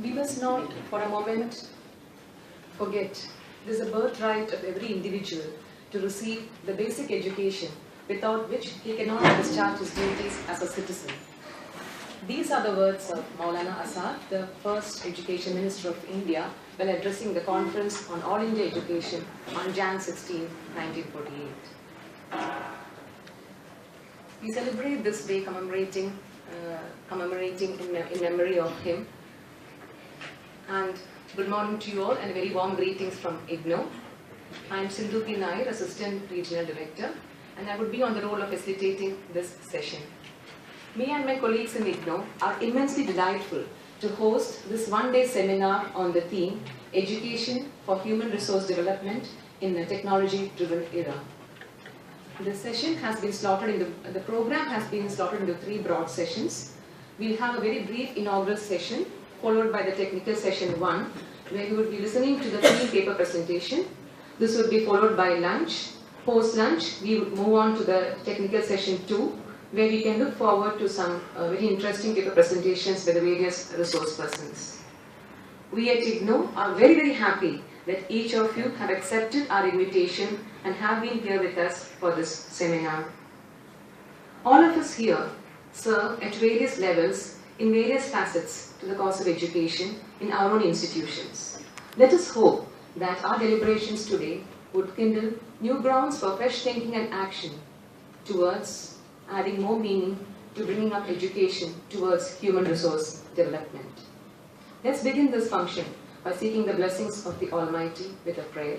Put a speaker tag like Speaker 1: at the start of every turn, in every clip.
Speaker 1: We must not for a moment forget it is a birthright of every individual to receive the basic education without which he cannot discharge his duties as a citizen. These are the words of Maulana Azad, the first Education Minister of India, while addressing the conference on All India Education on Jan 16, 1948. We celebrate this day commemorating in memory of him. And good morning to you all and very warm greetings from IGNOU. I am Sindhu P. Nair, Assistant Regional Director, and I would be on the role of facilitating this session. Me and my colleagues in IGNOU are immensely delightful to host this one-day seminar on the theme Education for Human Resource Development in a Technology-Driven Era. The session has been slotted the program has been slotted into 3 broad sessions. We'll have a very brief inaugural session followed by the technical session 1, where you will be listening to the theme paper presentation. This would be followed by lunch. Post-lunch, we would move on to the technical session 2, where we can look forward to some very interesting paper presentations by the various resource persons. We at IGNOU are very, very happy that each of you have accepted our invitation and have been here with us for this seminar. All of us here serve at various levels in various facets to the cause of education in our own institutions. Let us hope that our deliberations today would kindle new grounds for fresh thinking and action towards adding more meaning to bringing up education towards human resource development. Let's begin this function by seeking the blessings of the Almighty with a prayer.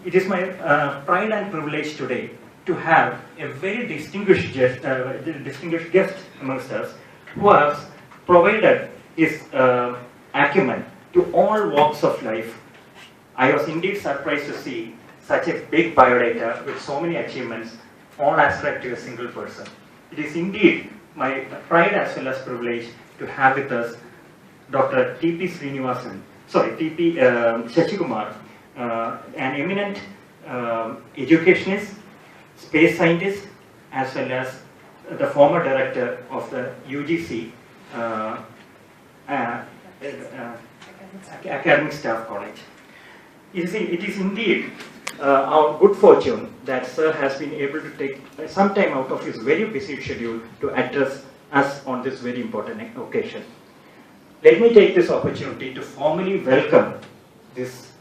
Speaker 2: It is my pride and privilege today to have a very distinguished guest amongst us who has provided his acumen to all walks of life. I was indeed surprised to see such a big biodata with so many achievements, all ascribed to a single person. It is indeed my pride as well as privilege to have with us Dr. T.P. Sasikumar, an eminent educationist, space scientist, as well as the former director of the UGC Academic Staff College. It is indeed our good fortune that Sir has been able to take some time out of his very busy schedule to address us on this very important occasion. Let me take this opportunity to formally welcome this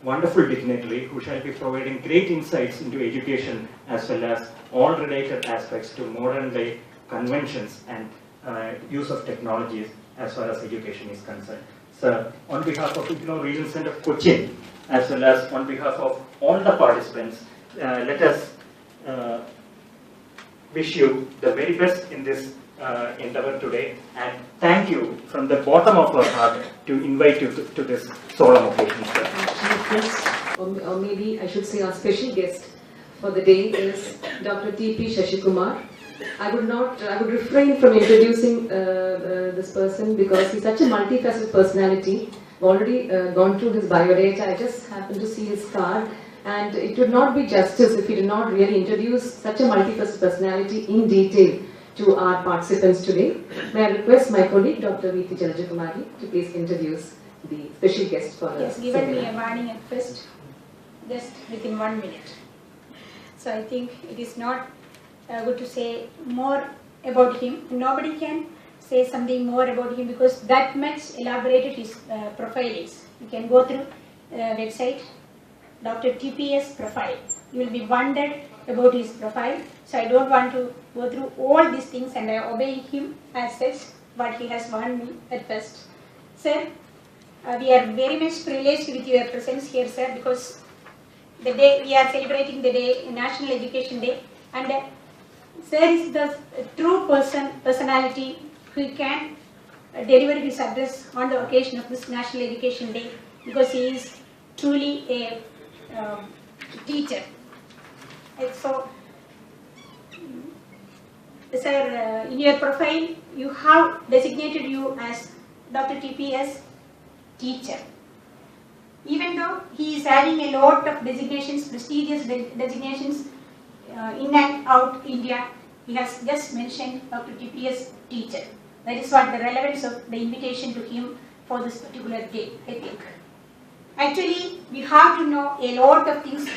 Speaker 2: wonderful dignitary who shall be providing great insights into education as well as all related aspects to modern day conventions and use of technologies as far as education is concerned. Sir, on behalf of IGNOU Regional Center of Kochi, as well as on behalf of all the participants, let us wish you the very best in this endeavor today, and thank you from the bottom of our heart to invite you to this solemn occasion, sir.
Speaker 1: Or maybe I should say our special guest for the day is Dr. T.P. Sasikumar. I would refrain from introducing this person because he's such a multifaceted personality. I've already gone through his biodata. I just happened to see his card, and it would not be justice if we did not really introduce such a multifaceted personality in detail to our participants today. May I request my colleague, Dr. V.T. Jalajakumari, to please introduce the special guest for us.
Speaker 3: Yes, given me a warning at first, just within 1 minute. So I think it is not good to say more about him. Nobody can say something more about him because that much elaborated his profile is. You can go through website, DrTPS profile. You will be wondered about his profile. So I don't want to go through all these things, and I obey him as such, but he has warned me at first. Sir, we are very much privileged with your presence here, sir, because the day we are celebrating the day, National Education Day, and sir is the true personality who can deliver his address on the occasion of this National Education Day, because he is truly a teacher. And so sir, in your profile, you have designated you as DrTPS teacher. Even though he is having a lot of designations, prestigious designations in and out India, he has just mentioned DrTPS teacher. That is what the relevance of the invitation to him for this particular day, I think. Actually, we have to know a lot of things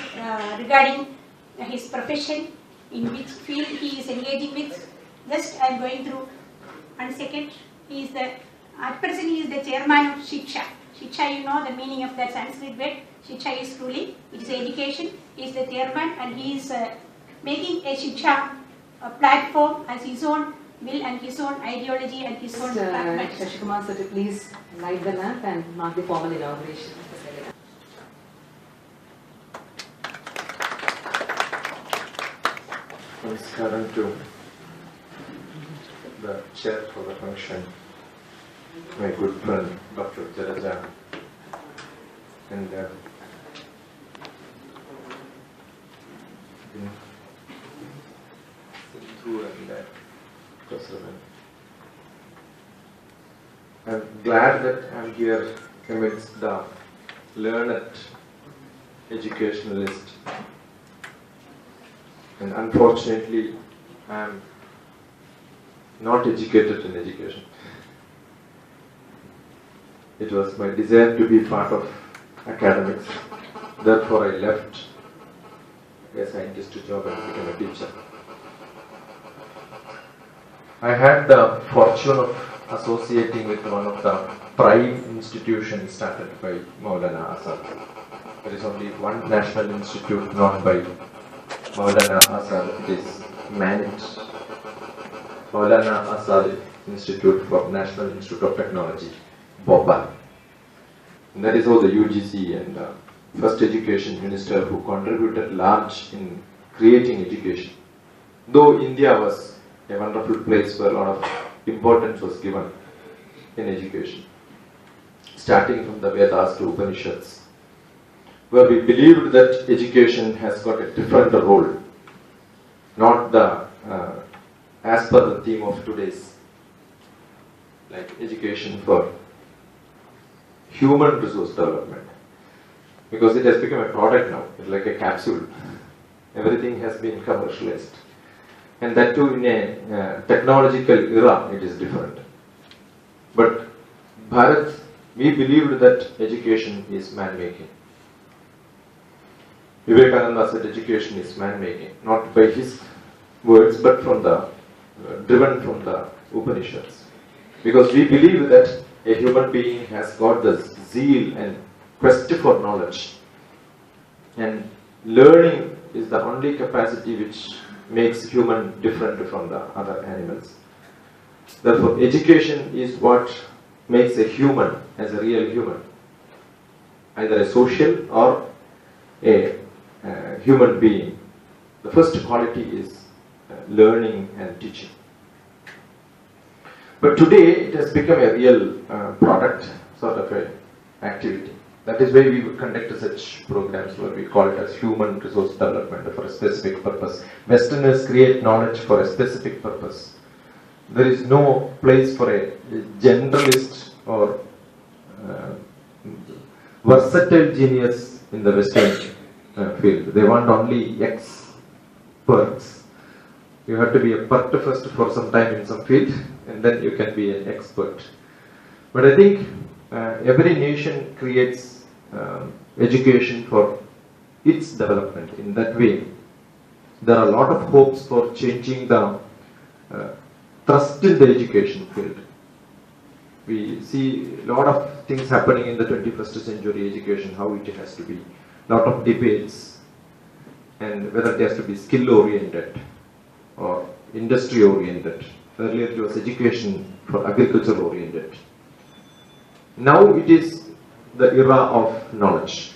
Speaker 3: regarding his profession, in which field he is engaging with. Just I am going through. And second, at present he is the chairman of Shiksha. Shiksha, you know the meaning of that Sanskrit word. Shiksha is ruling, it is education. He is the chairman and he is making a Shiksha platform as his own will and his own ideology and his own pragmatism.
Speaker 1: Sasikumar sir, please light the lamp and mark the formal inauguration.
Speaker 4: Namaskaram to the chair for the function, my good friend Dr. Jaraja, and Sindhu and Kasravan. I'm glad that I'm here amidst the learned educationalist. And unfortunately, I am not educated in education. It was my desire to be part of academics. Therefore, I left a scientist job and became a teacher. I had the fortune of associating with one of the prime institutions started by Maulana Azad. There is only one national institute not by Maulana Azad, it is managed. Maulana Azad Institute for National Institute of Technology, Bhopal. And that is how the UGC and the first education minister who contributed large in creating education. Though India was a wonderful place where a lot of importance was given in education, starting from the Vedas to Upanishads, where we believed that education has got a different role, not the as per the theme of today's, like education for human resource development, because it has become a product now. It's like a capsule. Everything has been commercialized, and that too in a technological era. It is different. But Bharat, we believed that education is man-making. Vivekananda said education is man-making, not by his words, but from the driven from the Upanishads. Because we believe that a human being has got the zeal and quest for knowledge, and learning is the only capacity which makes human different from the other animals. Therefore, education is what makes a human as a real human, either a social or a human being. The first quality is learning and teaching. But today it has become a real product, sort of a activity. That is why we would conduct such programs where we call it as human resource development for a specific purpose. Westerners create knowledge for a specific purpose. There is no place for a generalist or versatile genius in the Western field. They want only experts. You have to be a part first for some time in some field, and then you can be an expert. But I think every nation creates education for its development. In that way, there are a lot of hopes for changing the trust in the education field. We see a lot of things happening in the 21st century education, how it has to be. A lot of debates, and whether it has to be skill oriented or industry oriented. Earlier it was education for agriculture oriented. Now it is the era of knowledge.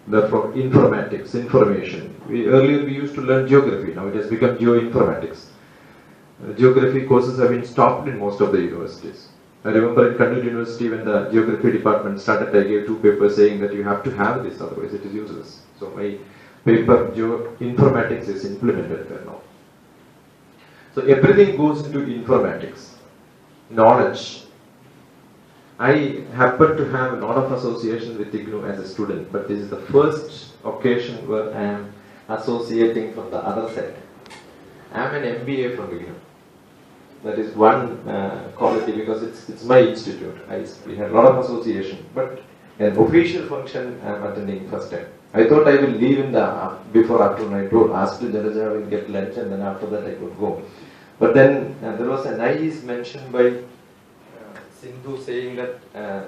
Speaker 4: Therefore, informatics, information. Earlier we used to learn geography, now it has become geoinformatics. Geography courses have been stopped in most of the universities. I remember in Kannur University when the geography department started, I gave 2 papers saying that you have to have this, otherwise it is useless. So my paper, informatics, is implemented there now. So everything goes into informatics, knowledge. I happen to have a lot of association with IGNOU as a student, but this is the first occasion where I am associating from the other side. I am an MBA from IGNOU. That is one quality, because it's my institute. We had a lot of association, but an official function I am attending first time. I thought I will leave in the before afternoon. I asked Jalaja, I will get lunch, and then after that I could go. But then there was a nice mention by Sindhu saying that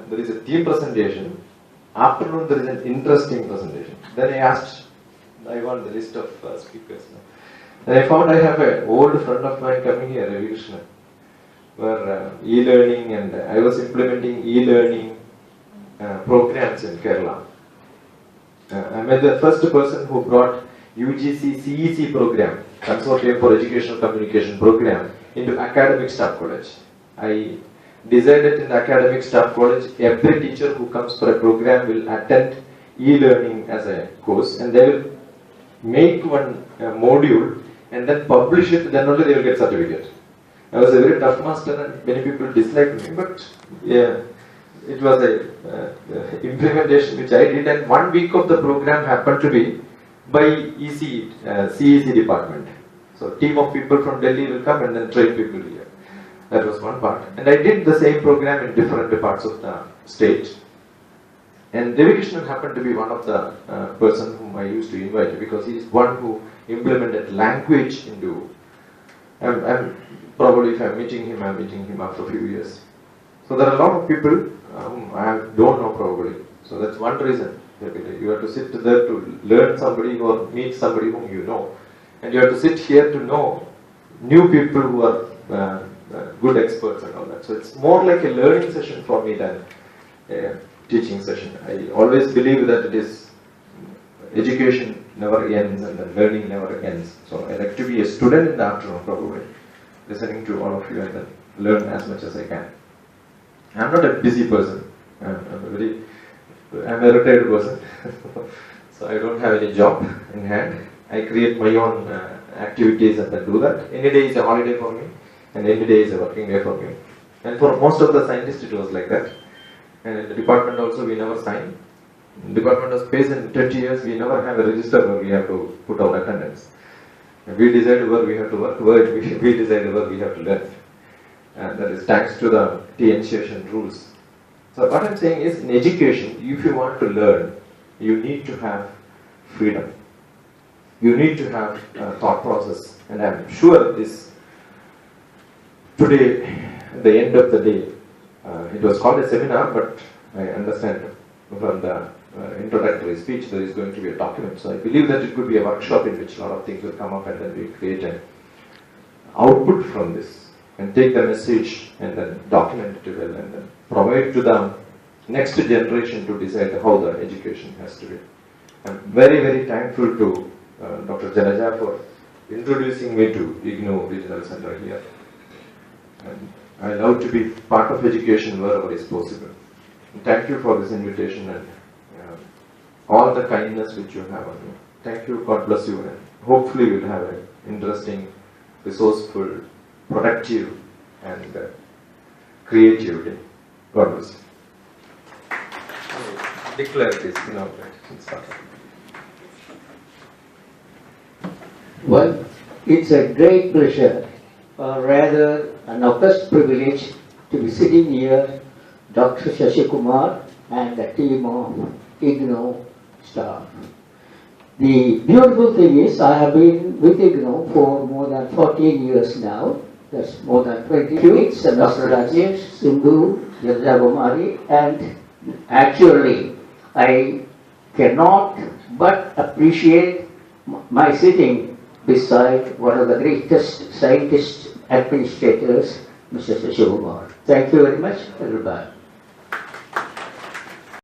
Speaker 4: there is a team presentation. Afternoon there is an interesting presentation. Then I asked, I want the list of speakers now. And I found I have an old friend of mine coming here, Ravi Krishna, where e-learning, and I was implementing e-learning programs in Kerala. I met the first person who brought UGC CEC program, Consortium for Educational Communication program, into academic staff college. I decided in the academic staff college, every teacher who comes for a program will attend e-learning as a course, and they will make one module and then publish it, then only they will get certificate. I was a very tough master and many people disliked me, but yeah, it was a implementation which I did, and 1 week of the program happened to be by CEC department. So team of people from Delhi will come and then train people here. That was one part. And I did the same program in different parts of the state. And Ravi Krishnan happened to be one of the person whom I used to invite, because he is one who implemented language into. Probably if I'm meeting him after a few years. So there are a lot of people whom I don't know probably. So that's one reason. You have to sit there to learn somebody or meet somebody whom you know. And you have to sit here to know new people who are good experts and all that. So it's more like a learning session for me than a teaching session. I always believe that it is education never ends and then learning never ends. So I like to be a student in the afternoon probably, listening to all of you and then learn as much as I can. I'm not a busy person. I'm a retired person. So I don't have any job in hand. I create my own activities and then do that. Any day is a holiday for me, and any day is a working day for me. And for most of the scientists it was like that. And in the department also we never sign. In the Department of Space in 20 years we never have a register where we have to put our attendance. We decide where we have to work, we decide where we have to learn. And that is thanks to the T initiation rules. So what I'm saying is, in education, if you want to learn, you need to have freedom. You need to have a thought process. And I'm sure this, today, at the end of the day, it was called a seminar, but I understand from the introductory speech there is going to be a document. So I believe that it could be a workshop in which a lot of things will come up, and then we create an output from this and take the message and then document it well and then provide to the next generation to decide how the education has to be. I'm very, very thankful to Dr. Jalaja for introducing me to IGNOU Regional Center here. And I love to be part of education wherever is possible. And thank you for this invitation and all the kindness which you have on me. Thank you, God bless you, and hopefully we'll have an interesting, resourceful, productive and creative day. God bless you. Declare this,
Speaker 5: Well, it's a great pleasure, or rather an august privilege, to be sitting here, Dr. Sasikumar and the team of IGNOU staff. The beautiful thing is, I have been with IGNOU for more than 14 years now. That's more than 20 years. Dr. Rajesh, Sindhu, Yadavamari, and actually, I cannot but appreciate my sitting beside one of the greatest scientists, administrators, Mr. Sasikumar. Thank you very much, everybody.